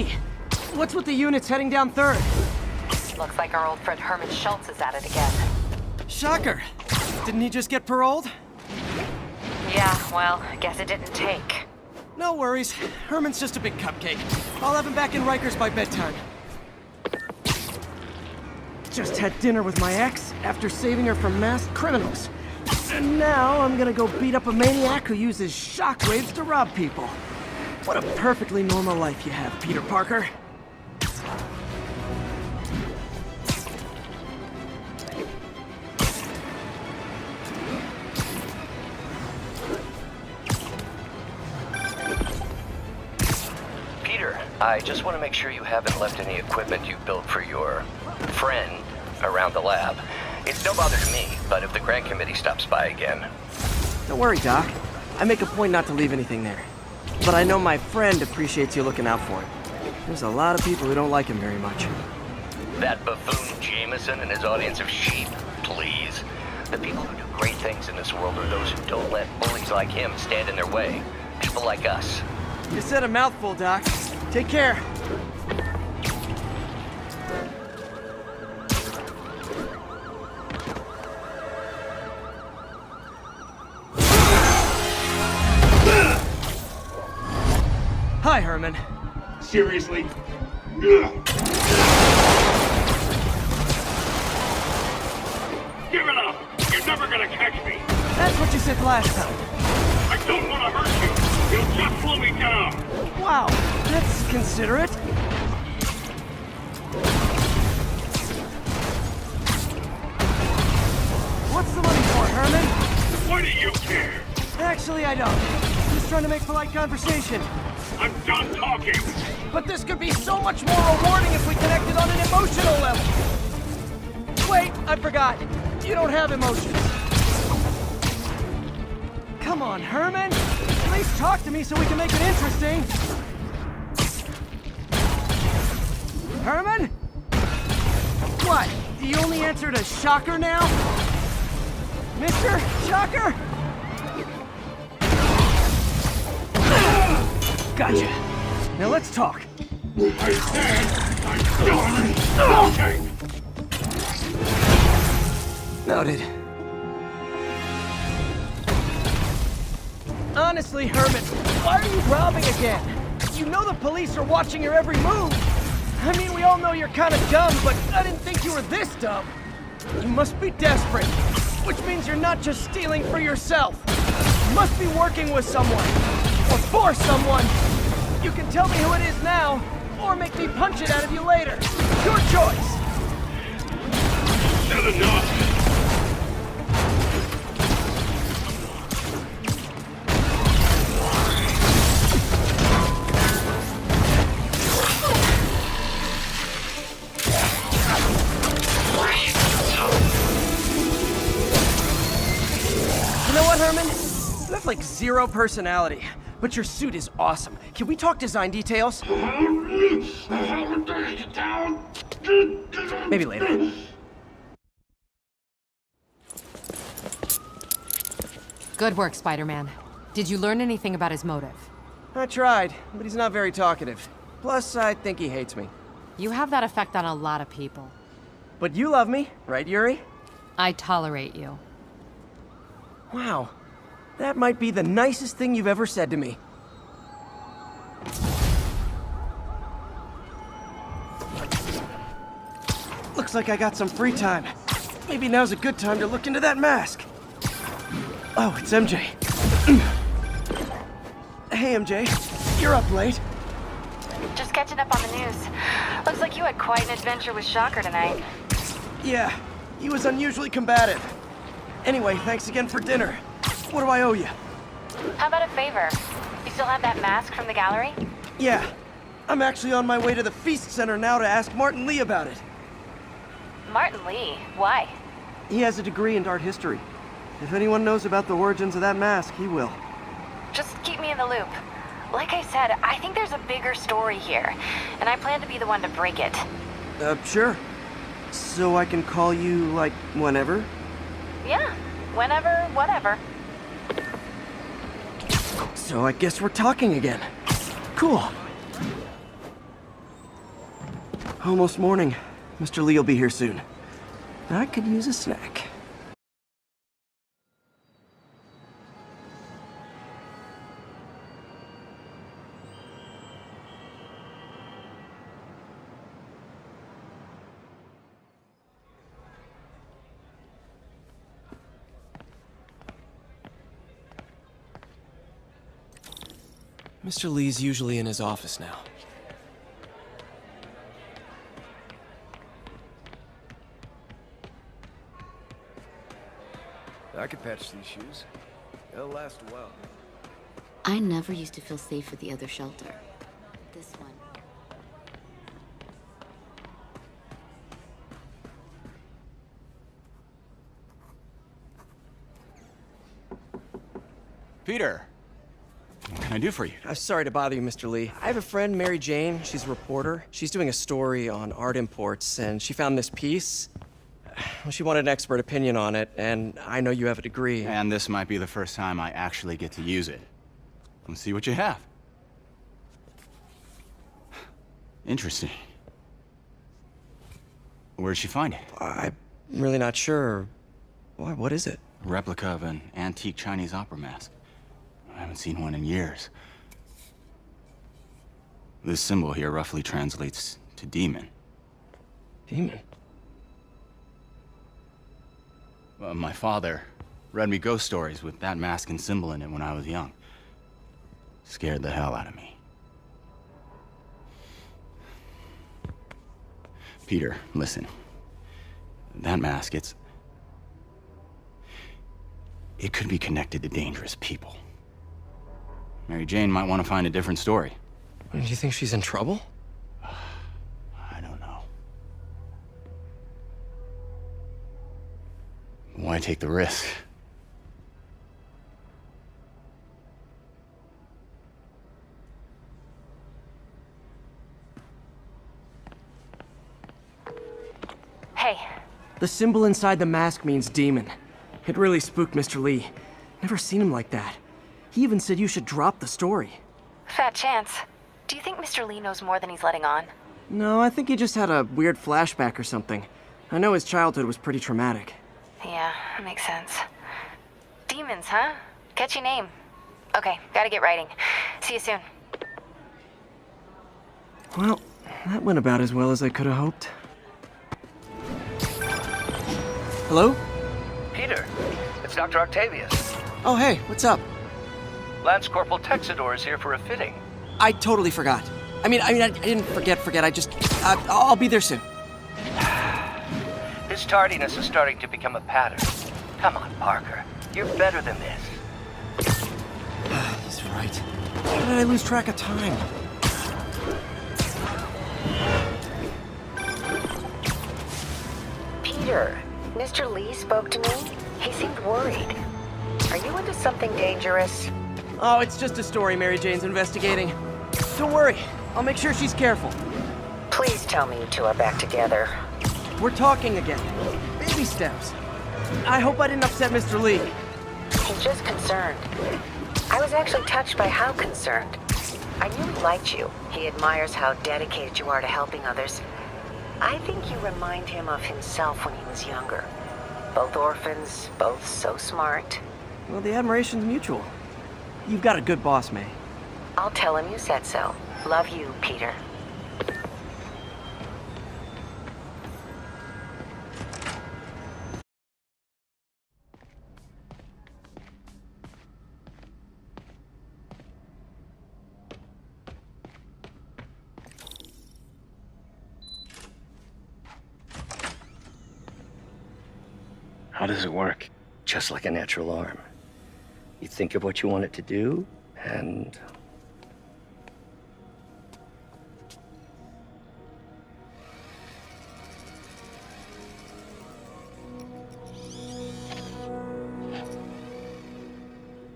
see. What's with the units heading down 3rd? Looks like our old friend Herman Schultz is at it again. Shocker. Didn't he just get paroled? Yeah, well, I guess it didn't take. No worries. Herman's just a big cupcake. I'll have him back in Rikers by bedtime. Just had dinner with my ex after saving her from masked criminals. And now I'm gonna go beat up a maniac who uses shockwaves to rob people. What a perfectly normal life you have, Peter Parker. Peter, I just want to make sure you haven't left any equipment you built for your friend around the lab. It's no bother to me, but if the grant committee stops by again... Don't worry, Doc. I make a point not to leave anything there. But I know my friend appreciates you looking out for him. There's a lot of people who don't like him very much. That buffoon Jameson and his audience of sheep? Please. The people who do great things in this world are those who don't let bullies like him stand in their way. People like us. You said a mouthful, Doc. Take care. Hi, Herman. Seriously? Give it up! You're never gonna catch me! That's what you said last time. I don't want to hurt you! You'll just slow me down! Wow, that's considerate. What's the money for, Herman? Why do you care? Actually, I don't. Just trying to make polite conversation. I'm done talking! But this could be so much more rewarding if we connected on an emotional level. Wait, I forgot. You don't have emotions. Come on, Herman. At least talk to me so we can make it interesting. Herman? What? The only answer to Shocker now? Mr. Shocker? Gotcha. Now let's talk. I said I'm done talking! Noted. Honestly, Herman, why are you robbing again? You know the police are watching your every move. I mean, we all know you're kind of dumb, but I didn't think you were this dumb. You must be desperate, which means you're not just stealing for yourself. You must be working with someone, or for someone. You can tell me who it is now, or make me punch it out of you later. Your choice. Not enough! You know what, Herman? You have like zero personality, but your suit is awesome. Can we talk design details? Maybe later. Good work, Spider-Man. Did you learn anything about his motive? I tried, but he's not very talkative. Plus, I think he hates me. You have that effect on a lot of people. But you love me, right, Yuri? I tolerate you. Wow. That might be the nicest thing you've ever said to me. Looks like I got some free time. Maybe now's a good time to look into that mask. Oh, it's MJ. Hey, MJ. You're up late. Just catching up on the news. Looks like you had quite an adventure with Shocker tonight. Yeah, he was unusually combative. Anyway, thanks again for dinner. What do I owe you? How about a favor? You still have that mask from the gallery? Yeah, I'm actually on my way to the Feast Center now to ask Martin Lee about it. Martin Lee? Why? He has a degree in art history. If anyone knows about the origins of that mask, he will. Just keep me in the loop. Like I said, I think there's a bigger story here, and I plan to be the one to break it. Sure. So I can call you, like, whenever? Yeah, whenever, whatever. So I guess we're talking again. Cool. Almost morning. Mr. Lee will be here soon. I could use a snack. Mr. Lee's usually in his office now. I could patch these shoes. They'll last a while. I never used to feel safe at the other shelter. This one. Peter, what can I do for you? I'm sorry to bother you, Mr. Lee. I have a friend, Mary Jane. She's a reporter. She's doing a story on art imports, and she found this piece. Well, she wanted an expert opinion on it, and I know you have a degree. And this might be the first time I actually get to use it. Let's see what you have. Interesting. Where'd she find it? I'm really not sure. Why, what is it? A replica of an antique Chinese opera mask. I haven't seen one in years. This symbol here roughly translates to demon. Demon? My father read me ghost stories with that mask and symbol in it when I was young. Scared the hell out of me. Peter, listen. That mask, it could be connected to dangerous people. Mary Jane might want to find a different story. Do you think she's in trouble? I don't know. Why take the risk? Hey, The symbol inside the mask means demon. It really spooked Mr. Lee. Never seen him like that. He even said you should drop the story. fat chance. Do you think Mr. Lee knows more than he's letting on? No, I think he just had a weird flashback or something. I know his childhood was pretty traumatic. Yeah, makes sense. Demons, huh? Catchy name. Okay, gotta get writing. See you soon. Well, that went about as well as I could have hoped. Hello? Peter, it's Dr. Octavius. Oh, hey, what's up? Lance Corporal Texador is here for a fitting. I totally forgot. I didn't forget. I just, I'll be there soon. His tardiness is starting to become a pattern. Come on, Parker. You're better than this. He's right. How did I lose track of time? Peter, Mr. Lee spoke to me. He seemed worried. Are you into something dangerous? Oh, it's just a story Mary Jane's investigating. Don't worry, I'll make sure she's careful. Please tell me you two are back together. We're talking again. Baby steps. I hope I didn't upset Mr. Lee. He's just concerned. I was actually touched by how concerned. I knew he liked you. He admires how dedicated you are to helping others. I think you remind him of himself when he was younger. Both orphans, both so smart. Well, the admiration's mutual. You've got a good boss, May. I'll tell him you said so. Love you, Peter. How does it work? Just like a natural arm. You think of what you want it to do, and...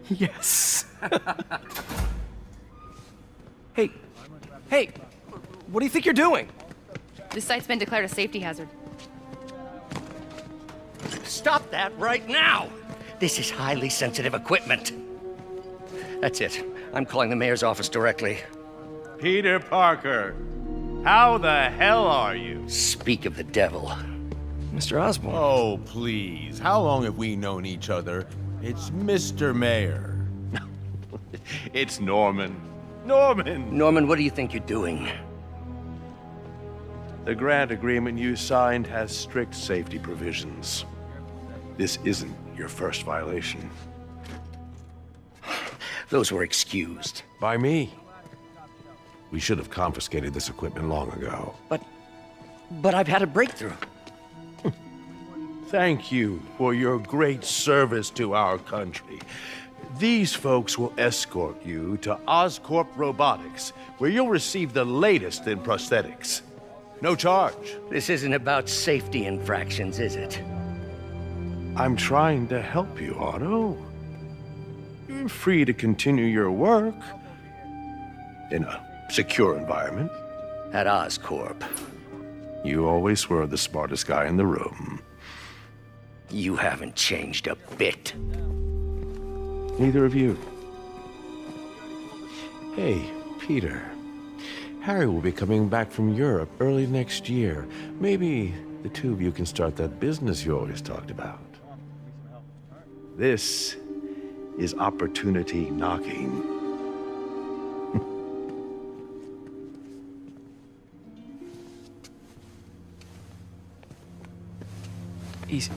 Yes. Hey, what do you think you're doing? This site's been declared a safety hazard. Stop that right now! This is highly sensitive equipment. That's it. I'm calling the mayor's office directly. Peter Parker, How the hell are you? Speak of the devil. Mr. Osborn. Oh, please. How long have we known each other? It's Mr. Mayor. It's Norman. Norman! Norman, what do you think you're doing? The grant agreement you signed has strict safety provisions. This isn't your first violation. Those were excused. By me. We should have confiscated this equipment long ago. But I've had a breakthrough. Thank you for your great service to our country. These folks will escort you to Oscorp Robotics, where you'll receive the latest in prosthetics. No charge. This isn't about safety infractions, is it? I'm trying to help you, Otto. You're free to continue your work in a secure environment. At Oscorp. You always were the smartest guy in the room. You haven't changed a bit. Neither of you. Hey, Peter. Harry will be coming back from Europe early next year. Maybe the two of you can start that business you always talked about. This is opportunity knocking.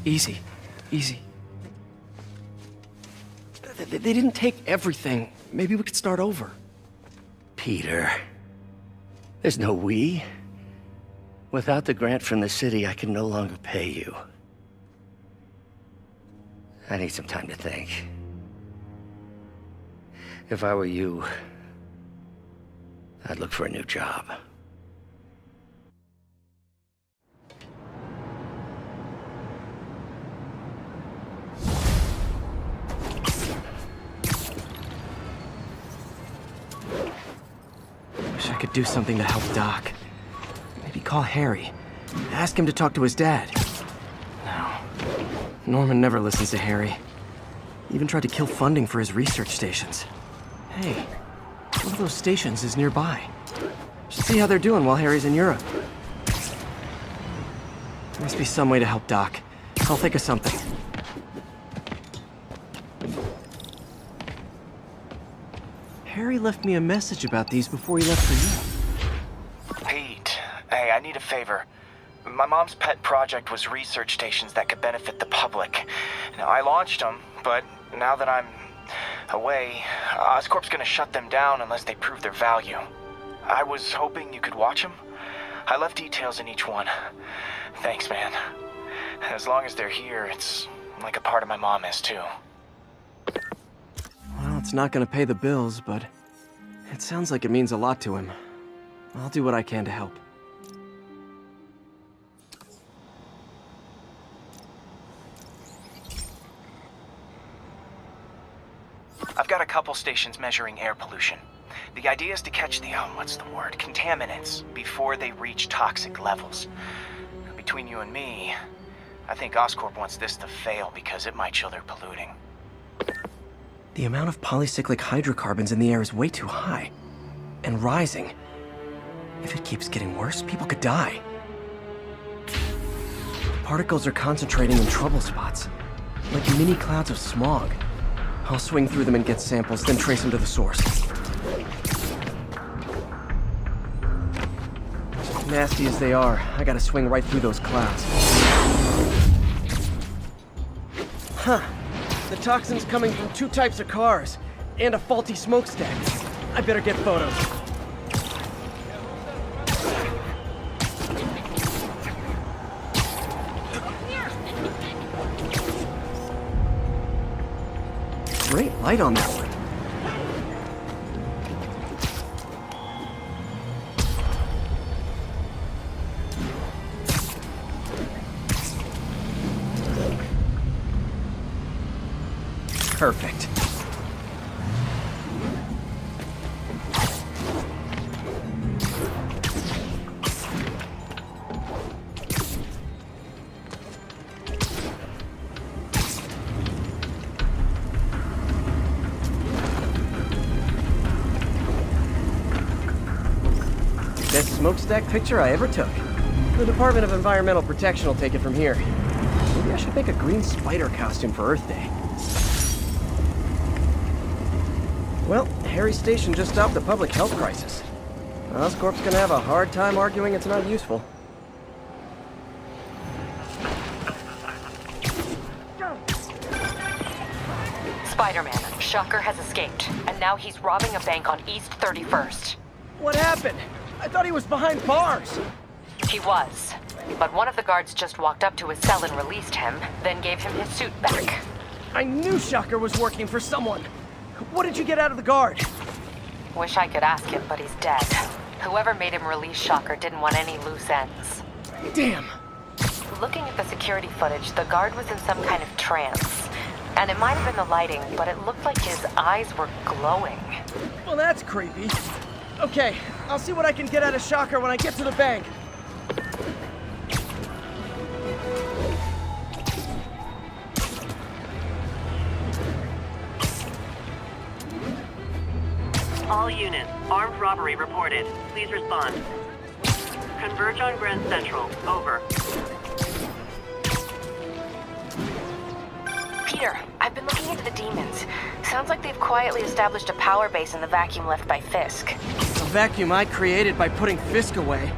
Easy. They didn't take everything. Maybe we could start over. Peter. There's no we. Without the grant from the city, I can no longer pay you. I need some time to think. If I were you, I'd look for a new job. Wish I could do something to help Doc. Maybe call Harry. Ask him to talk to his dad. No. Norman never listens to Harry. He even tried to kill funding for his research stations. Hey, one of those stations is nearby. Should see how they're doing while Harry's in Europe. There must be some way to help Doc. I'll think of something. Harry left me a message about these before he left for you. Pete, hey, I need a favor. My mom's pet project was research stations that could benefit the public. Now, I launched them, but now that I'm away, Oscorp's gonna shut them down unless they prove their value. I was hoping you could watch them. I left details in each one. Thanks, man. As long as they're here, it's like a part of my mom is, too. Well, it's not gonna pay the bills, but it sounds like it means a lot to him. I'll do what I can to help. I've got a couple stations measuring air pollution. The idea is to catch the, contaminants before they reach toxic levels. Between you and me, I think Oscorp wants this to fail because it might show they're polluting. The amount of polycyclic hydrocarbons in the air is way too high. And rising. If it keeps getting worse, people could die. The particles are concentrating in trouble spots, like mini clouds of smog. I'll swing through them and get samples, then trace them to the source. Nasty as they are, I gotta swing right through those clouds. Huh. The toxin's coming from two types of cars, and a faulty smokestack. I better get photos. Great light on that one. Perfect. smokestack picture I ever took. The Department of Environmental Protection will take it from here. Maybe I should make a green spider costume for Earth Day. Well, Harry's station just stopped a public health crisis. Oscorp's gonna have a hard time arguing it's not useful. Spiderman, Shocker has escaped, and now he's robbing a bank on East 31st. What happened? I thought he was behind bars. He was, but one of the guards just walked up to his cell and released him, then gave him his suit back. I knew Shocker was working for someone. What did you get out of the guard? Wish I could ask him, but he's dead. Whoever made him release Shocker didn't want any loose ends. Damn. Looking at the security footage, the guard was in some kind of trance. And it might have been the lighting, but it looked like his eyes were glowing. Well, that's creepy. Okay, I'll see what I can get out of Shocker when I get to the bank. All units, armed robbery reported. Please respond. Converge on Grand Central. Over. Peter, I've been looking into the demons. Sounds like they've quietly established a power base in the vacuum left by Fisk. A vacuum I created by putting Fisk away.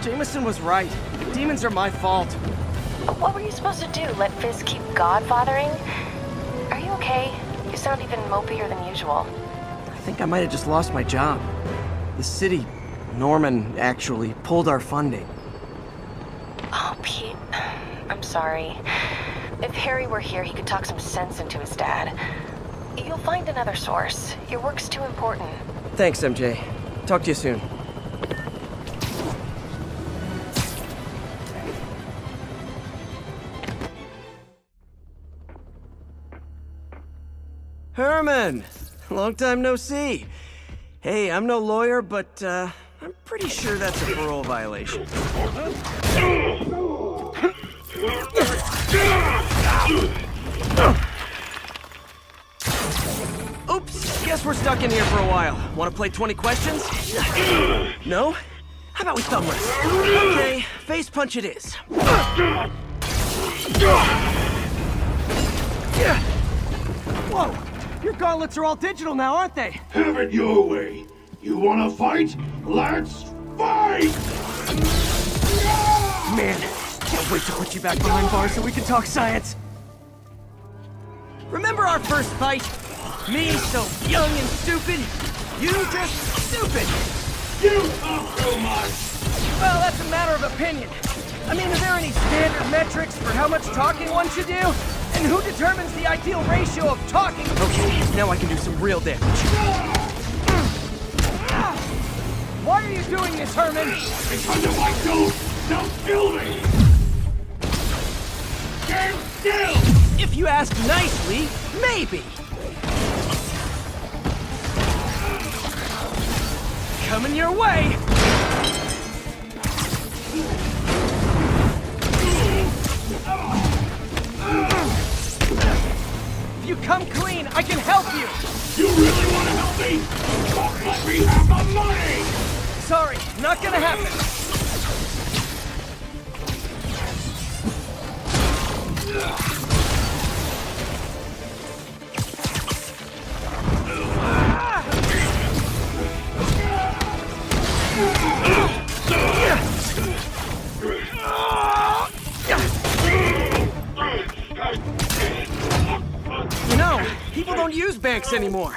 Jameson was right. The demons are my fault. What were you supposed to do? Let Fisk keep godfathering? Are you okay? You sound even mopier than usual. I think I might have just lost my job. The city, Norman, actually, pulled our funding. Oh, Pete. I'm sorry. If Harry were here, he could talk some sense into his dad. You'll find another source. Your work's too important. Thanks, MJ. Talk to you soon. Herman! Long time no see. Hey, I'm no lawyer, but, I'm pretty sure that's a parole violation. Oops, guess we're stuck in here for a while. Want to play 20 questions? No? How about we thumb wrestle? Okay, face punch it is. Whoa! Your gauntlets are all digital now, aren't they? Have it your way. You wanna fight? Let's fight! Man, can't wait to put you back behind bars so we can talk science. Remember our first fight? Me so young and stupid, you just stupid. You talk too much. Well, that's a matter of opinion. I mean, are there any standard metrics for how much talking one should do? And who determines the ideal ratio of talking? Okay, now I can do some real damage. Why are you doing this, Herman? Because if I don't, they'll kill me. Stand still! If you ask nicely, maybe. Coming your way. If you come clean, I can help you! You really want to help me? Don't let me have the money! Sorry, not gonna happen. You know, people don't use banks anymore.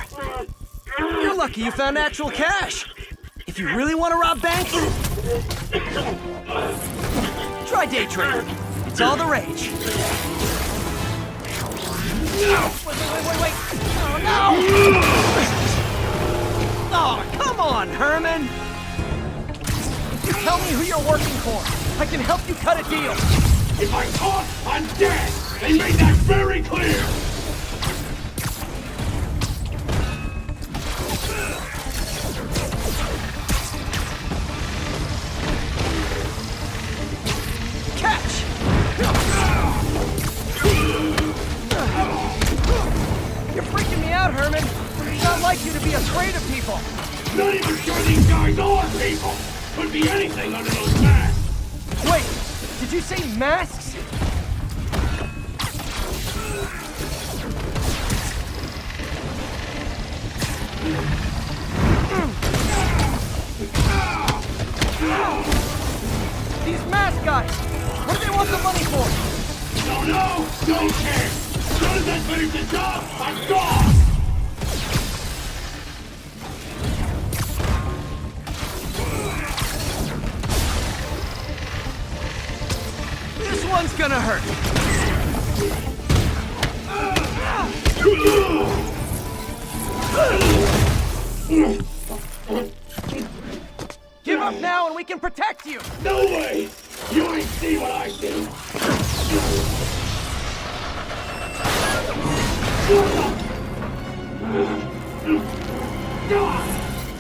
You're lucky you found actual cash. If you really want to rob banks, try day trading. It's all the rage. Wait. Oh, no! Oh, come on, Herman! You tell me who you're working for. I can help you cut a deal. If I'm caught, I'm dead! They made that very clear! Catch! You're freaking me out, Herman. It's not like you to be afraid of people. Not even sure these guys are people! Could be anything under those masks! Wait, did you say masks? These mask guys! What do they want the money for? Don't know! Don't care! As soon as I finish the job, I'm gone! This one's gonna hurt. Give up now and we can protect you! No way! You ain't see what I see!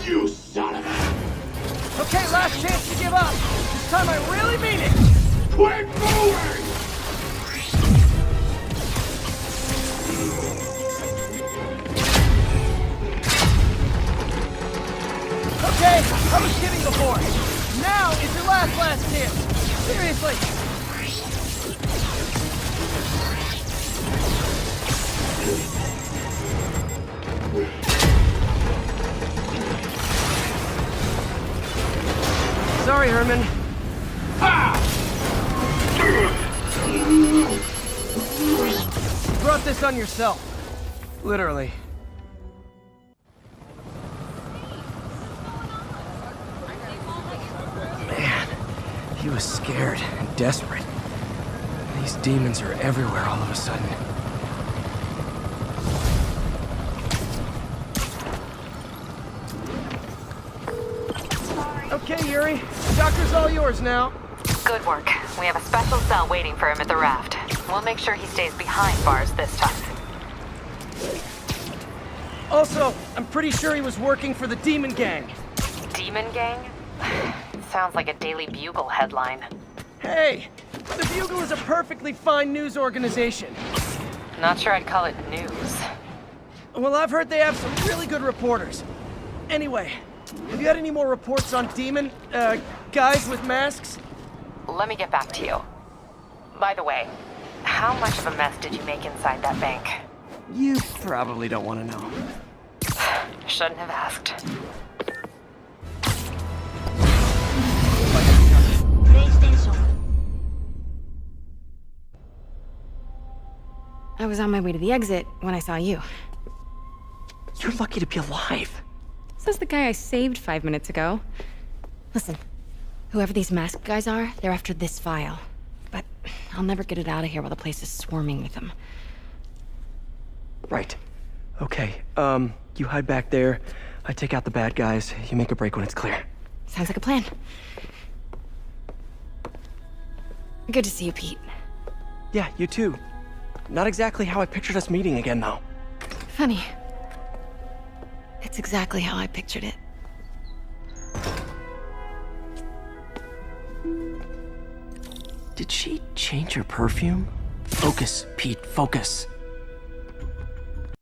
You son of a... Okay, last chance to give up. This time I really mean it! Quit moving! Okay, I was kidding before. Now is your last chance. Seriously. Sorry, Herman. You brought this on yourself. Literally. Man, he was scared and desperate. These demons are everywhere all of a sudden. Okay, Yuri. Doctor's all yours now. Good work. We have a special cell waiting for him at the raft. We'll make sure he stays behind bars this time. Also, I'm pretty sure he was working for the Demon Gang. Demon Gang? Sounds like a Daily Bugle headline. Hey, the Bugle is a perfectly fine news organization. Not sure I'd call it news. Well, I've heard they have some really good reporters. Anyway, have you had any more reports on demon, guys with masks? Let me get back to you. By the way, how much of a mess did you make inside that bank? You probably don't want to know. Shouldn't have asked. I was on my way to the exit when I saw you. You're lucky to be alive. Says the guy I saved 5 minutes ago. Listen, whoever these masked guys are, they're after this file. But I'll never get it out of here while the place is swarming with them. Right. Okay, you hide back there. I take out the bad guys. You make a break when it's clear. Sounds like a plan. Good to see you, Pete. Yeah, you too. Not exactly how I pictured us meeting again, though. Funny. It's exactly how I pictured it. Did she change her perfume? Focus, Pete, focus.